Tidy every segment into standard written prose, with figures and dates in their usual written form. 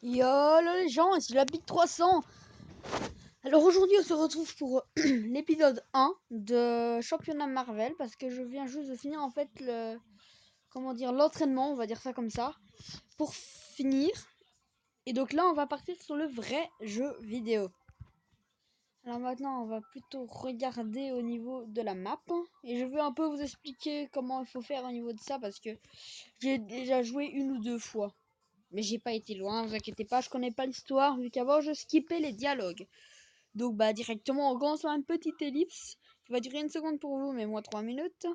Yo les gens, ici la Big 300. Alors aujourd'hui on se retrouve pour l'épisode 1 de championnat Marvel parce que je viens juste de finir en fait l'entraînement, on va dire ça comme ça, pour finir. Et donc là on va partir sur le vrai jeu vidéo. Alors maintenant on va plutôt regarder au niveau de la map et je vais un peu vous expliquer comment il faut faire au niveau de ça parce que j'ai déjà joué une ou deux fois. Mais j'ai pas été loin, vous inquiétez pas, je connais pas l'histoire vu qu'avant je skippais les dialogues. Donc bah directement on commence par une petite ellipse qui va durer 1 seconde pour vous, mais moi 3 minutes.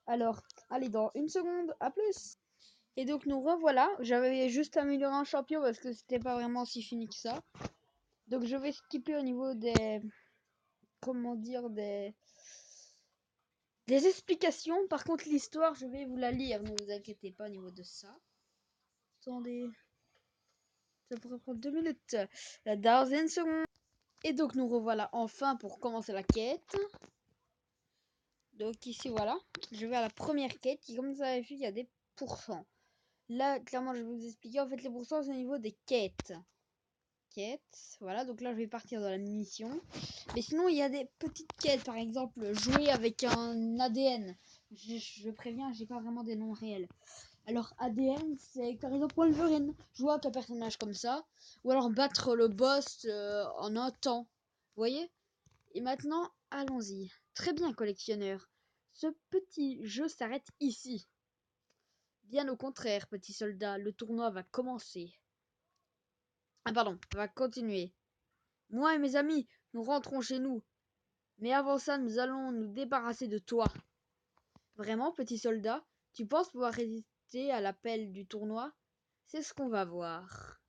Alors, allez dans 1 seconde, à plus. Et donc nous revoilà, j'avais juste amélioré un champion parce que c'était pas vraiment si fini que ça. Donc je vais skipper au niveau des... Comment dire, des explications. Par contre l'histoire je vais vous la lire, ne vous inquiétez pas au niveau de ça. Attendez, ça pourrait prendre 2 minutes. Dans 1 seconde. Et donc nous revoilà enfin pour commencer la quête. Donc ici voilà, je vais à la première quête qui, comme vous avez vu, il y a des pourcents. Là clairement je vais vous expliquer, en fait les pourcents c'est au niveau des quêtes. Voilà, donc là je vais partir dans la mission. Mais sinon il y a des petites quêtes, par exemple jouer avec un ADN. Je préviens, j'ai pas vraiment des noms réels. Alors ADN c'est par exemple Wolverine, jouer avec un personnage comme ça. Ou alors battre le boss en un temps. Vous voyez? Et maintenant, allons-y. Très bien, collectionneur. Ce petit jeu s'arrête ici. Bien au contraire, petit soldat, le tournoi va commencer. Ah pardon, va continuer. Moi et mes amis, nous rentrons chez nous. Mais avant ça, nous allons nous débarrasser de toi. Vraiment, petit soldat, tu penses pouvoir résister à l'appel du tournoi? C'est ce qu'on va voir.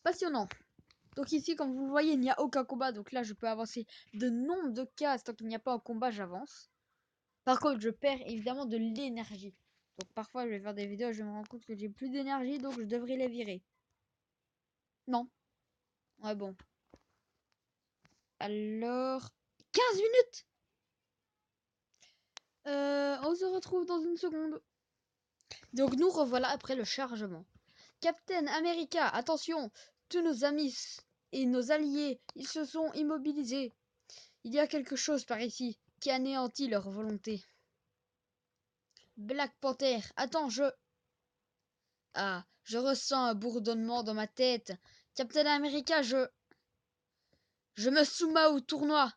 Passionnant. Donc ici, comme vous le voyez, il n'y a aucun combat. Donc là, je peux avancer de nombre de cases. Tant qu'il n'y a pas un combat, j'avance. Par contre, je perds évidemment de l'énergie. Donc parfois, je vais faire des vidéos, je me rends compte que j'ai plus d'énergie, donc je devrais les virer. Non. Ouais, bon. Alors... 15 minutes. On se retrouve dans 1 seconde. Donc nous revoilà après le chargement. Captain America, attention. Tous nos amis et nos alliés, ils se sont immobilisés. Il y a quelque chose par ici qui anéantit leur volonté. Black Panther, attends, Ah, je ressens un bourdonnement dans ma tête. Captain America, je me soumets au tournoi.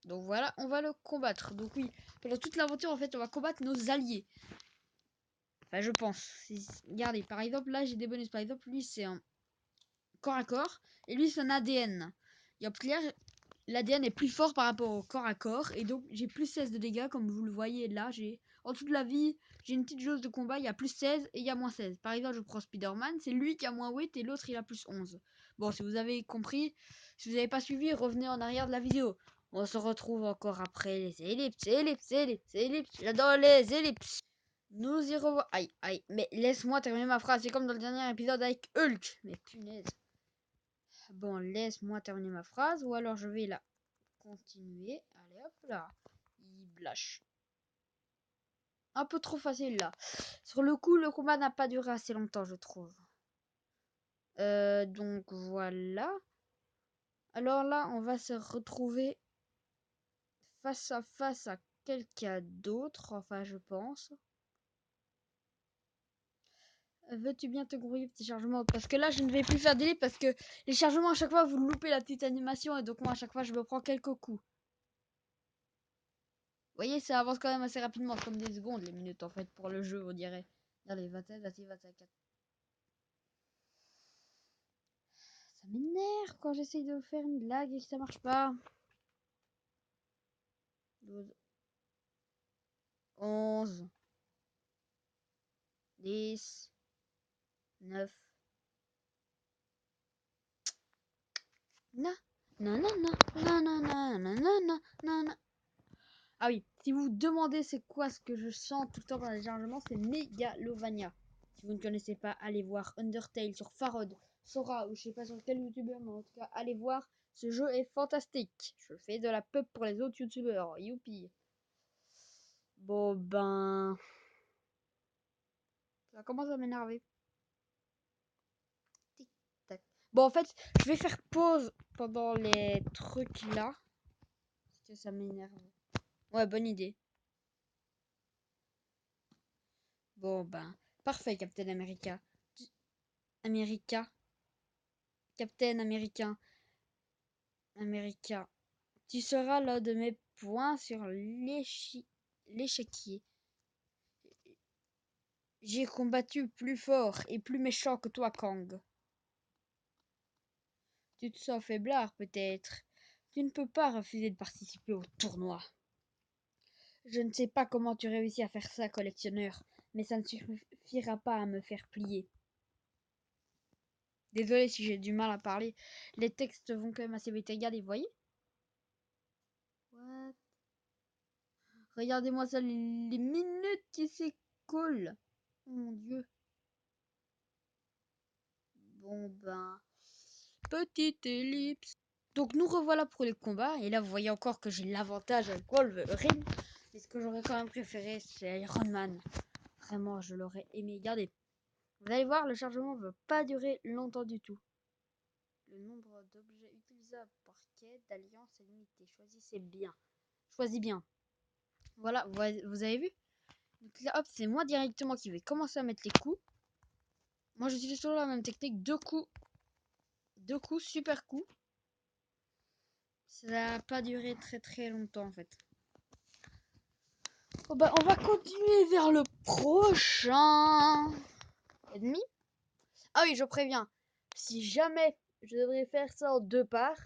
Donc voilà, on va le combattre. Donc oui, pendant toute l'aventure, en fait, on va combattre nos alliés. Enfin, je pense. Regardez, par exemple, là, j'ai des bonus. Par exemple, lui, c'est un corps à corps. Et lui, c'est un ADN. Et en clair, l'ADN est plus fort par rapport au corps à corps. Et donc, j'ai plus 16 de dégâts, comme vous le voyez là. En dessous de la vie, j'ai une petite jauge de combat. Il y a plus 16 et il y a moins 16. Par exemple, je prends Spider-Man. C'est lui qui a moins 8 et l'autre, il a plus 11. Bon, si vous avez compris, si vous n'avez pas suivi, revenez en arrière de la vidéo. On se retrouve encore après les ellipses. J'adore les ellipses. Nous y revoilà. Aïe, aïe. Mais laisse-moi terminer ma phrase. C'est comme dans le dernier épisode avec Hulk. Mais punaise. Bon, laisse-moi terminer ma phrase. Ou alors je vais la continuer. Allez, hop là. Il blash. Un peu trop facile là. Sur le coup, le combat n'a pas duré assez longtemps, je trouve. Donc voilà. Alors là, on va se retrouver face à quelqu'un d'autre. Enfin, je pense. Veux-tu bien te grouiller, petit chargement? Parce que là, je ne vais plus faire d'élite parce que les chargements, à chaque fois, vous loupez la petite animation. Et donc moi, à chaque fois, je me prends quelques coups. Vous voyez, ça avance quand même assez rapidement. Comme des secondes, les minutes, en fait, pour le jeu, on dirait. Allez, 27, 26, 24. Ça m'énerve quand j'essaye de faire une blague et que ça marche pas. 12, 11, 10, 9. Non, non, non, non, non, non, non, non, non, non, non, non. Ah oui, si vous vous demandez c'est quoi ce que je sens tout le temps dans les chargements, c'est Megalovania. Si vous ne connaissez pas, allez voir Undertale sur Farod, Sora ou je sais pas sur quel youtubeur, mais en tout cas, allez voir. Ce jeu est fantastique. Je fais de la pub pour les autres youtubeurs. Youpi. Bon ben... Ça commence à m'énerver. Tic tac. Bon, en fait, je vais faire pause pendant les trucs là. Parce que ça m'énerve. Ouais, bonne idée. Bon, ben, parfait, Captain America. America. Captain Américain. America. Tu seras l'un de mes points sur l'échiquier. J'ai combattu plus fort et plus méchant que toi, Kang. Tu te sens faiblard, peut-être. Tu ne peux pas refuser de participer au tournoi. Je ne sais pas comment tu réussis à faire ça, collectionneur, mais ça ne suffira pas à me faire plier. Désolé si j'ai du mal à parler. Les textes vont quand même assez vite. Regardez, vous voyez? What? Regardez-moi ça, les minutes qui s'écoulent. Oh mon Dieu. Bon ben, petite ellipse. Donc nous revoilà pour les combats. Et là, vous voyez encore que j'ai l'avantage avec Wolverine. Mais ce que j'aurais quand même préféré, c'est Iron Man. Vraiment, je l'aurais aimé. Regardez. Vous allez voir, le chargement ne va pas durer longtemps du tout. Le nombre d'objets utilisables par quai d'alliance est limité. Choisissez bien. Choisis bien. Voilà, vous avez vu? Donc là, hop, c'est moi directement qui vais commencer à mettre les coups. Moi, j'utilise toujours la même technique. Deux coups, super coups. Ça n'a pas duré très très longtemps en fait. Oh bah, on va continuer vers le prochain ennemi. Ah oui, je préviens. Si jamais je devrais faire ça en deux parts,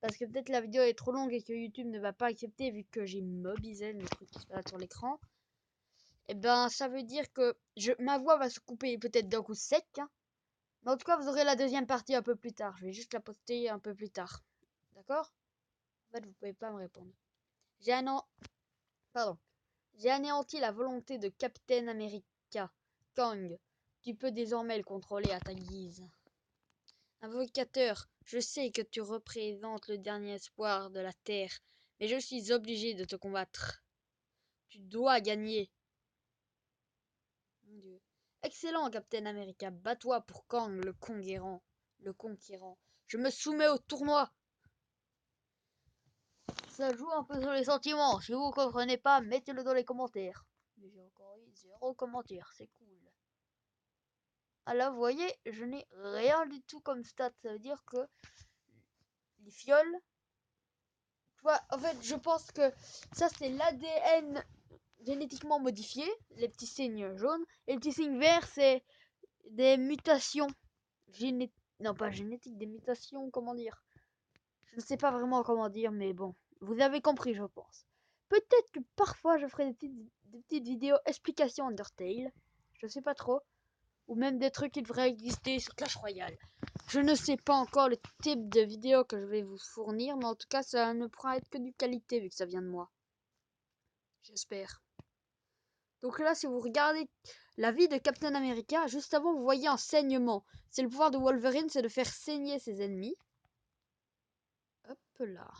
parce que peut-être la vidéo est trop longue et que YouTube ne va pas accepter vu que j'ai mobilisé le truc qui se passe sur l'écran, et ben ça veut dire que ma voix va se couper peut-être d'un coup sec. Hein. Mais en tout cas, vous aurez la deuxième partie un peu plus tard. Je vais juste la poster un peu plus tard. D'accord? En fait, vous pouvez pas me répondre. Pardon. J'ai anéanti la volonté de Captain America. Kang, tu peux désormais le contrôler à ta guise. Invocateur, je sais que tu représentes le dernier espoir de la Terre, mais je suis obligé de te combattre. Tu dois gagner. Mon Dieu. Excellent, Captain America. Bats-toi pour Kang, le conquérant. Le conquérant. Je me soumets au tournoi. Ça joue un peu sur les sentiments. Si vous comprenez pas, mettez-le dans les commentaires. Mais j'ai encore eu 0 commentaire, c'est cool. Ah là, vous voyez, je n'ai rien du tout comme stat. Ça veut dire que les fioles... Tu vois, en fait, je pense que ça, c'est l'ADN génétiquement modifié. Les petits signes jaunes. Et les petits signes verts, c'est des mutations. Non, pas génétiques, des mutations, comment dire. Je ne sais pas vraiment comment dire, mais bon. Vous avez compris, je pense. Peut-être que parfois, je ferai des petites vidéos explications Undertale. Je sais pas trop. Ou même des trucs qui devraient exister sur Clash Royale. Je ne sais pas encore le type de vidéo que je vais vous fournir, mais en tout cas, ça ne pourra être que du qualité vu que ça vient de moi. J'espère. Donc là, si vous regardez la vie de Captain America, juste avant, vous voyez un saignement. C'est le pouvoir de Wolverine, c'est de faire saigner ses ennemis. Hop là.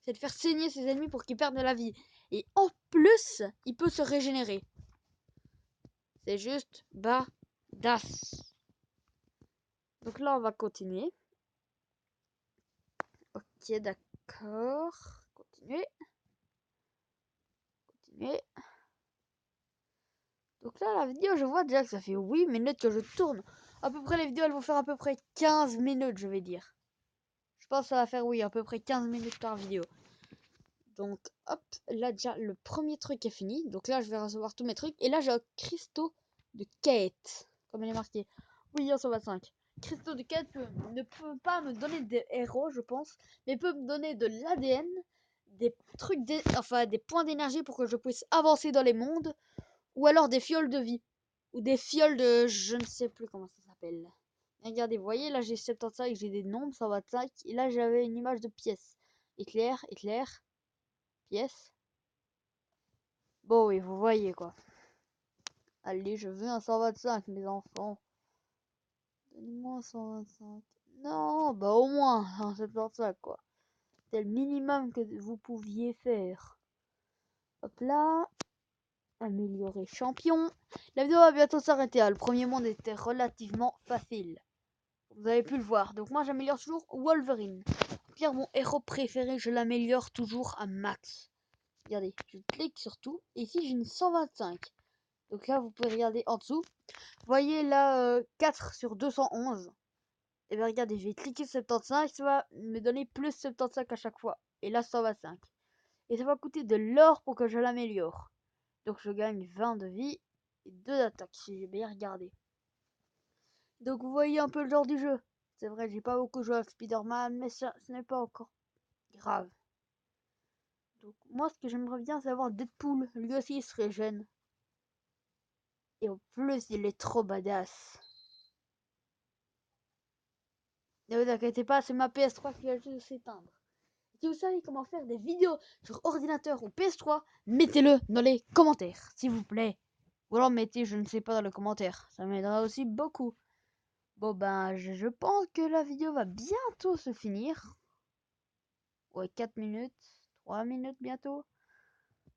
C'est de faire saigner ses ennemis pour qu'ils perdent de la vie. Et en plus, il peut se régénérer. C'est juste badass. Donc là, on va continuer. Ok, d'accord. Continuer. Continuer. Donc là, la vidéo, je vois déjà que ça fait 8 minutes que je tourne. À peu près, les vidéos, elles vont faire à peu près 15 minutes, je vais dire. Je pense que ça va faire, oui, à peu près 15 minutes par vidéo. Donc, hop, là, déjà, le premier truc est fini. Donc là, je vais recevoir tous mes trucs. Et là, j'ai un cristaux de quête. Comme il est marqué. Oui, 125. Cristaux de quête ne peut pas me donner des héros, je pense. Mais peut me donner de l'ADN. Des trucs, enfin, des points d'énergie pour que je puisse avancer dans les mondes. Ou alors des fioles de vie. Ou des fioles de... Je ne sais plus comment ça s'appelle. Regardez, vous voyez, là j'ai 75, j'ai des nombres, 125. Et là j'avais une image de pièce. Éclair, éclair, pièce. Bon oui, vous voyez quoi. Allez, je veux un 125, mes enfants. Donnez-moi un 125. Non, bah au moins un 75 quoi. C'est le minimum que vous pouviez faire. Hop là. Améliorer champion. La vidéo va bientôt s'arrêter. Le premier monde était relativement facile. Vous avez pu le voir. Donc moi j'améliore toujours Wolverine. Pierre, mon héros préféré, je l'améliore toujours à max. Regardez, je clique sur tout. Et ici j'ai une 125. Donc là vous pouvez regarder en dessous. Vous voyez là 4 sur 211. Et bien regardez, je vais cliquer sur 75. Ça va me donner plus 75 à chaque fois. Et là 125. Et ça va coûter de l'or pour que je l'améliore. Donc je gagne 20 de vie et 2 d'attaque si j'ai bien regardé. Donc vous voyez un peu le genre du jeu. C'est vrai, j'ai pas beaucoup joué à Spider-Man, mais ce n'est pas encore grave. Donc moi ce que j'aimerais bien c'est avoir Deadpool. Lui aussi il se régène. Et en plus il est trop badass. Ne vous inquiétez pas, c'est ma PS3 qui va juste s'éteindre. Si vous savez comment faire des vidéos sur ordinateur ou PS3, mettez-le dans les commentaires, s'il vous plaît. Ou alors mettez, je ne sais pas, dans les commentaires. Ça m'aidera aussi beaucoup. Bon ben, je pense que la vidéo va bientôt se finir. Ouais, 4 minutes, 3 minutes bientôt.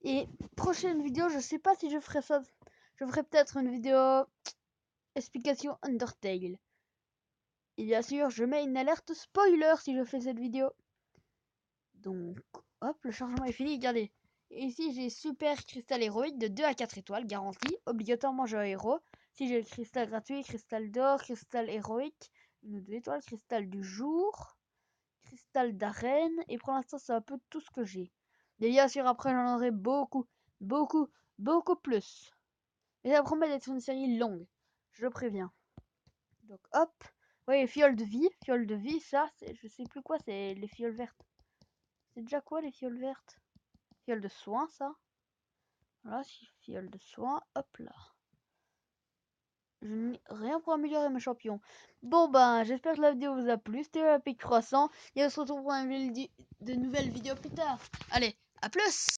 Et prochaine vidéo, je sais pas si je ferai ça. Je ferai peut-être une vidéo explication Undertale. Et bien sûr, je mets une alerte spoiler si je fais cette vidéo. Donc, hop, le chargement est fini, regardez. Et ici, j'ai super cristal héroïque de 2 à 4 étoiles, garantie. Obligatoirement, j'ai un héros. Si j'ai le cristal gratuit, cristal d'or, cristal héroïque, une ou 2 étoiles, cristal du jour, cristal d'arène. Et pour l'instant, c'est un peu tout ce que j'ai. Et bien sûr, après, j'en aurai beaucoup, beaucoup, beaucoup plus. Mais ça promet d'être une série longue, je préviens. Donc, hop. Vous voyez, fiole de vie. Fiole de vie, ça, je sais plus quoi, c'est les fioles vertes. C'est déjà quoi les fioles vertes? Fiole de soin, ça. Voilà, fiole de soin. Hop là. Je n'ai rien pour améliorer mes champions. Bon ben, j'espère que la vidéo vous a plu. C'était la Pic Croissant. Et on se retrouve pour de nouvelles vidéos plus tard. Allez, à plus!